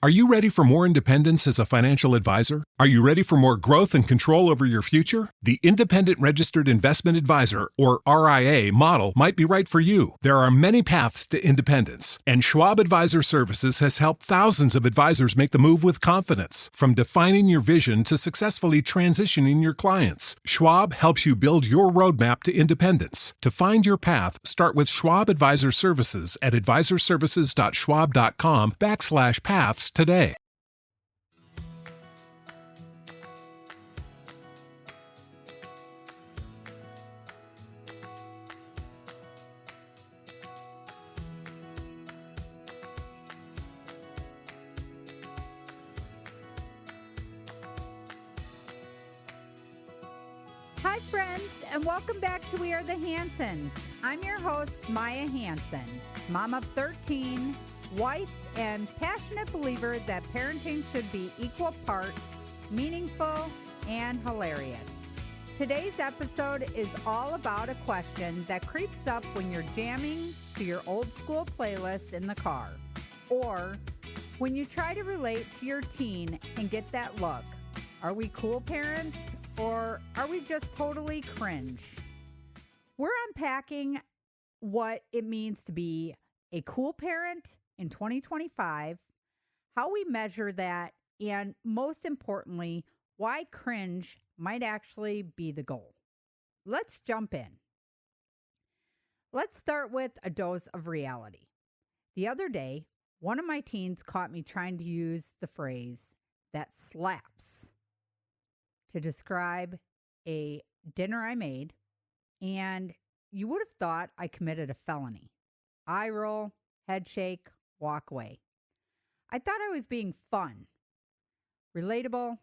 Are you ready for more independence as a financial advisor? Are you ready for more growth and control over your future? The Independent Registered Investment Advisor, or RIA, model might be right for you. There are many paths to independence, and Schwab Advisor Services has helped thousands of advisors make the move with confidence. From defining your vision to successfully transitioning your clients, Schwab helps you build your roadmap to independence. To find your path, start with Schwab Advisor Services at advisorservices.schwab.com/paths today. Hi friends, and welcome back to We Are the Hansons. I'm your host, Maya Hanson, mom of 13, wife, and passionate believer that parenting should be equal parts meaningful and hilarious. Today's episode is all about a question that creeps up when you're jamming to your old school playlist in the car, or when you try to relate to your teen and get that look. Are we cool parents? Or are we just totally cringe? We're unpacking what it means to be a cool parent in 2025, how we measure that, and most importantly, why cringe might actually be the goal. Let's jump in. Let's start with a dose of reality. The other day, one of my teens caught me trying to use the phrase "that slaps" to describe a dinner I made, and you would have thought I committed a felony. Eye roll, head shake, walk away. I thought I was being fun. Relatable?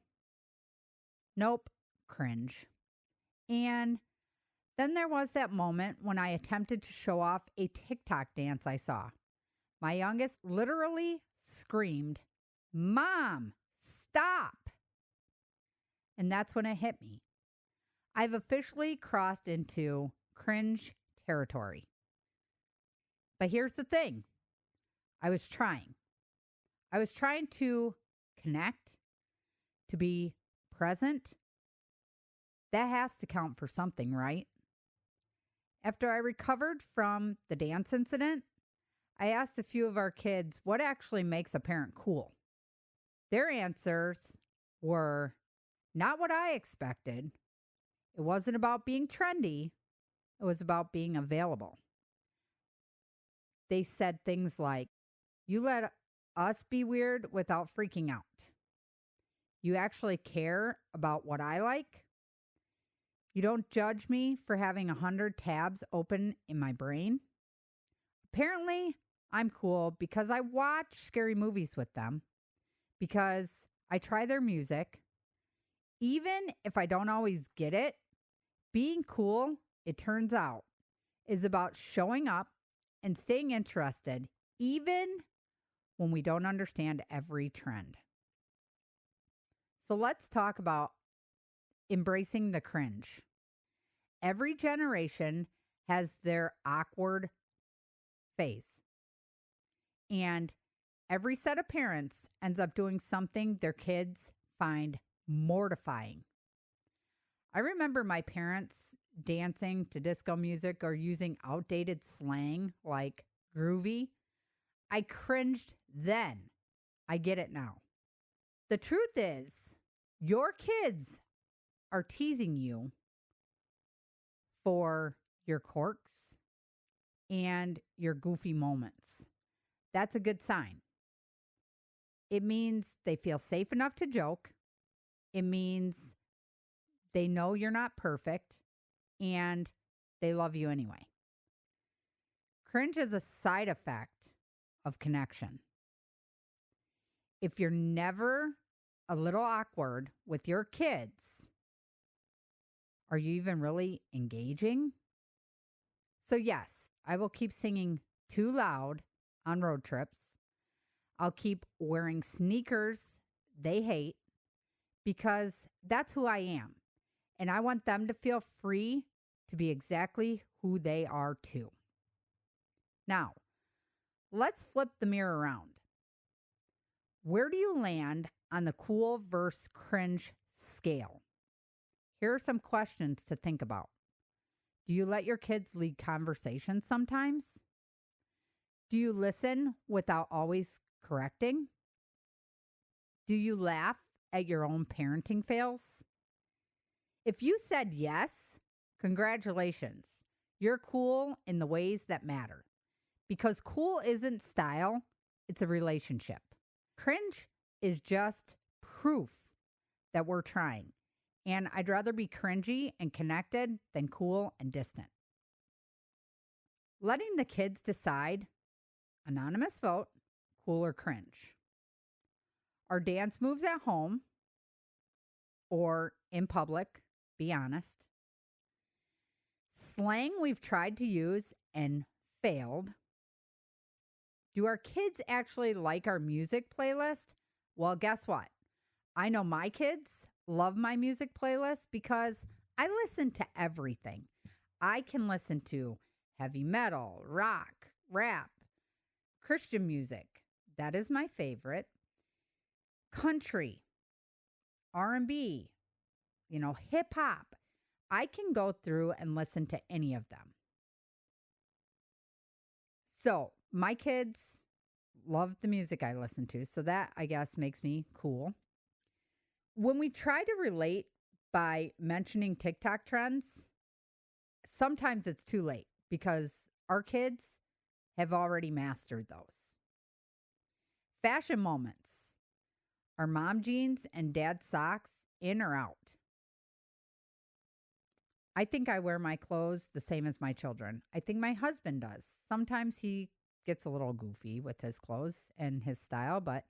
Nope, cringe. And then there was that moment when I attempted to show off a TikTok dance I saw. My youngest literally screamed, "Mom, stop!" And that's when it hit me. I've officially crossed into cringe territory. But here's the thing. I was trying to connect, to be present. That has to count for something, right? After I recovered from the dance incident, I asked a few of our kids what actually makes a parent cool. Their answers were not what I expected. It wasn't about being trendy. It was about being available. They said things like, "You let us be weird without freaking out. You actually care about what I like. You don't judge me for having 100 tabs open in my brain." Apparently, I'm cool because I watch scary movies with them, because I try their music. Even if I don't always get it, being cool, it turns out, is about showing up and staying interested, even when we don't understand every trend. So let's talk about embracing the cringe. Every generation has their awkward phase. And every set of parents ends up doing something their kids find mortifying. I remember my parents dancing to disco music or using outdated slang like groovy. I cringed then. I get it now. The truth is, your kids are teasing you for your quirks and your goofy moments. That's a good sign. It means they feel safe enough to joke. It means they know you're not perfect and they love you anyway. Cringe is a side effect of connection. If you're never a little awkward with your kids, are you even really engaging? So yes, I will keep singing too loud on road trips. I'll keep wearing sneakers they hate, because that's who I am. And I want them to feel free to be exactly who they are too. Now, let's flip the mirror around. Where do you land on the cool versus cringe scale? Here are some questions to think about. Do you let your kids lead conversations sometimes? Do you listen without always correcting? Do you laugh at your own parenting fails? If you said yes, congratulations. You're cool in the ways that matter. Because cool isn't style, it's a relationship. Cringe is just proof that we're trying. And I'd rather be cringy and connected than cool and distant. Letting the kids decide, anonymous vote, cool or cringe. Our dance moves at home or in public, be honest. Slang we've tried to use and failed. Do our kids actually like our music playlist? Well, guess what? I know my kids love my music playlist because I listen to everything. I can listen to heavy metal, rock, rap, Christian music. That is my favorite. Country, R&B, hip hop. I can go through and listen to any of them. So my kids love the music I listen to. So that, I guess, makes me cool. When we try to relate by mentioning TikTok trends, sometimes it's too late because our kids have already mastered those. Fashion moments. Are mom jeans and dad socks in or out? I think I wear my clothes the same as my children. I think my husband does. Sometimes he gets a little goofy with his clothes and his style, but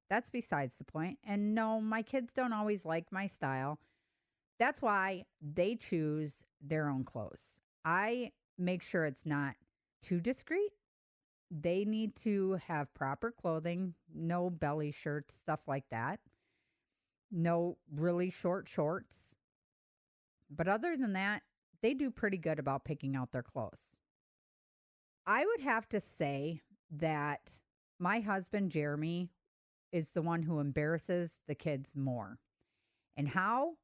that's besides the point. And no, my kids don't always like my style. That's why they choose their own clothes. I make sure it's not too discreet. They need to have proper clothing, no belly shirts, stuff like that. No really short shorts. But other than that, they do pretty good about picking out their clothes. I would have to say that my husband, Jeremy, is the one who embarrasses the kids more. And how?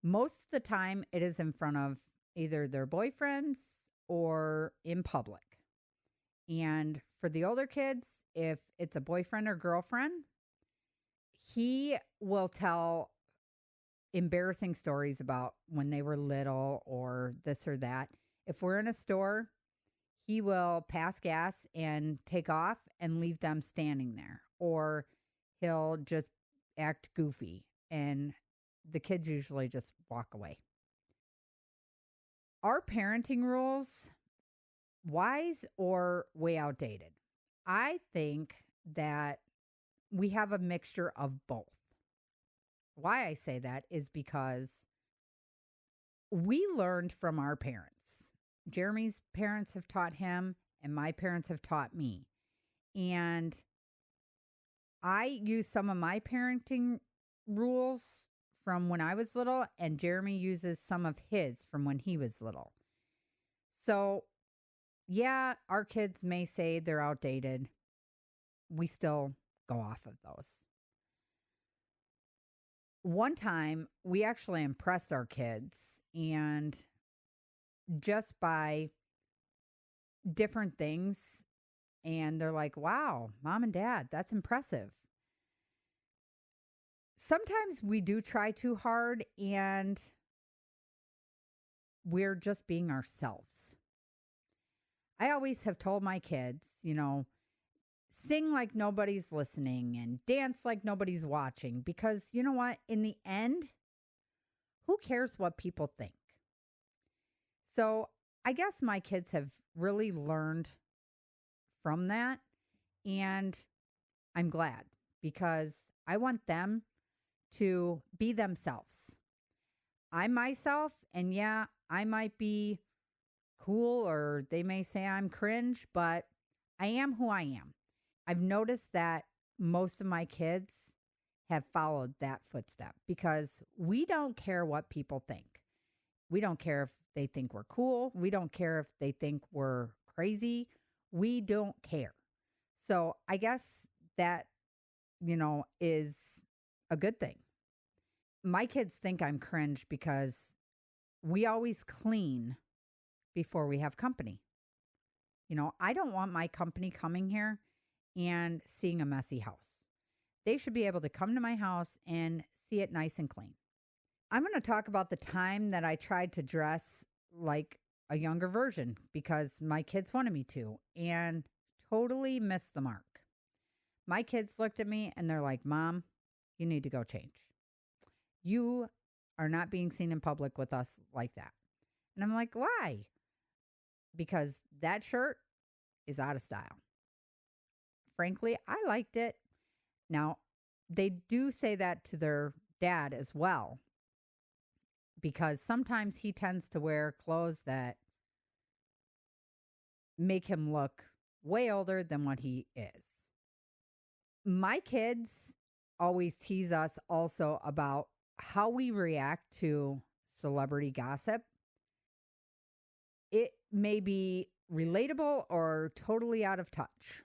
Most of the time, it is in front of either their boyfriends or in public. And for the older kids, if it's a boyfriend or girlfriend, he will tell embarrassing stories about when they were little or this or that. If we're in a store, he will pass gas and take off and leave them standing there. Or he'll just act goofy and the kids usually just walk away. Our parenting rules, wise or way outdated? I think that we have a mixture of both. Why I say that is because we learned from our parents. Jeremy's parents have taught him, and my parents have taught me. And I use some of my parenting rules from when I was little, and Jeremy uses some of his from when he was little. So, yeah, our kids may say they're outdated. We still go off of those. One time, we actually impressed our kids, and just by different things, and they're like, wow, mom and dad, that's impressive. Sometimes we do try too hard, and we're just being ourselves. I always have told my kids, sing like nobody's listening and dance like nobody's watching, because you know what? In the end, who cares what people think? So I guess my kids have really learned from that, and I'm glad because I want them to be themselves. I'm myself, and yeah, I might be cool or they may say I'm cringe, but I am who I am. I've noticed that most of my kids have followed that footstep because we don't care what people think. We don't care if they think we're cool. We don't care if they think we're crazy. We don't care. So I guess that is a good thing. My kids think I'm cringe because we always clean before we have company. I don't want my company coming here and seeing a messy house. They should be able to come to my house and see it nice and clean. I'm going to talk about the time that I tried to dress like a younger version because my kids wanted me to and totally missed the mark. My kids looked at me and they're like, Mom, you need to go change. You are not being seen in public with us like that. And I'm like, why? Because that shirt is out of style. Frankly, I liked it. Now, they do say that to their dad as well, because sometimes he tends to wear clothes that make him look way older than what he is. My kids always tease us also about how we react to celebrity gossip. It may be relatable or totally out of touch.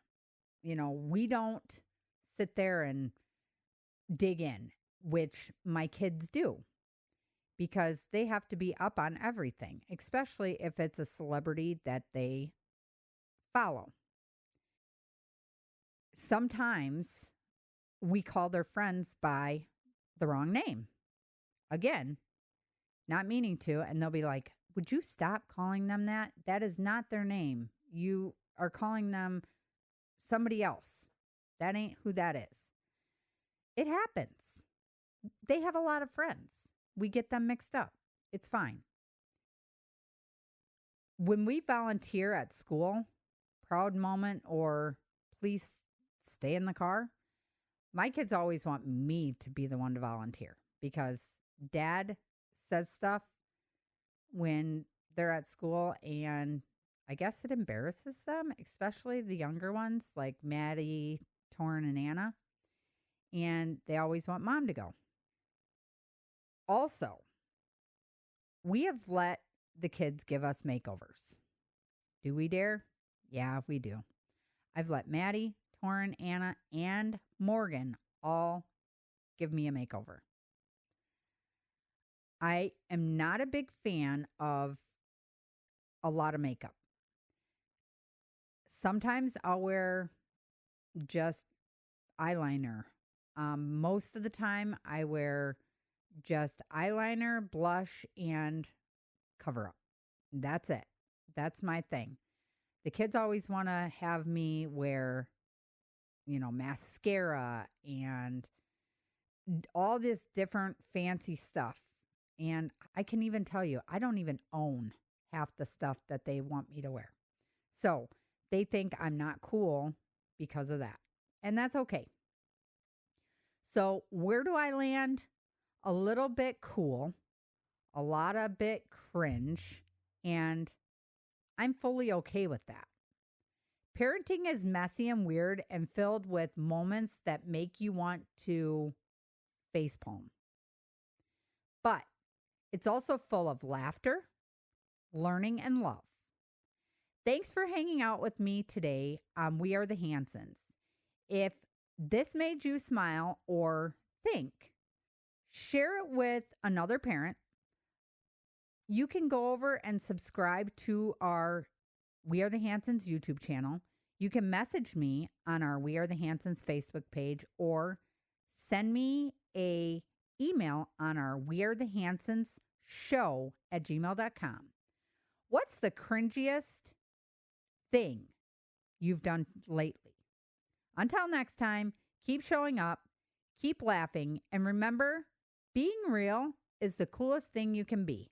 We don't sit there and dig in, which my kids do, because they have to be up on everything, especially if it's a celebrity that they follow. Sometimes we call their friends by the wrong name. Again, not meaning to, and they'll be like, would you stop calling them that? That is not their name. You are calling them somebody else. That ain't who that is. It happens. They have a lot of friends. We get them mixed up. It's fine. When we volunteer at school, proud moment or please stay in the car, my kids always want me to be the one to volunteer because Dad says stuff when they're at school and I guess it embarrasses them, especially the younger ones like Maddie, Torrin, and Anna. And they always want Mom to go. Also, we have let the kids give us makeovers. Do we dare? Yeah, we do. I've let Maddie, Torrin, Anna, and Morgan all give me a makeover. I am not a big fan of a lot of makeup. Sometimes I'll wear just eyeliner. Most of the time I wear just eyeliner, blush, and cover up. That's it. That's my thing. The kids always want to have me wear, mascara and all this different fancy stuff. And I can even tell you, I don't even own half the stuff that they want me to wear. So they think I'm not cool because of that. And that's okay. So where do I land? A little bit cool, a lot of bit cringe, and I'm fully okay with that. Parenting is messy and weird and filled with moments that make you want to facepalm. But it's also full of laughter, learning, and love. Thanks for hanging out with me today on We Are the Hansons. If this made you smile or think, share it with another parent. You can go over and subscribe to our We Are the Hansons YouTube channel. You can message me on our We Are the Hansons Facebook page or send me a email on our We Are the Hansons show at gmail.com. What's the cringiest thing you've done lately? Until next time, keep showing up, keep laughing, and remember, being real is the coolest thing you can be.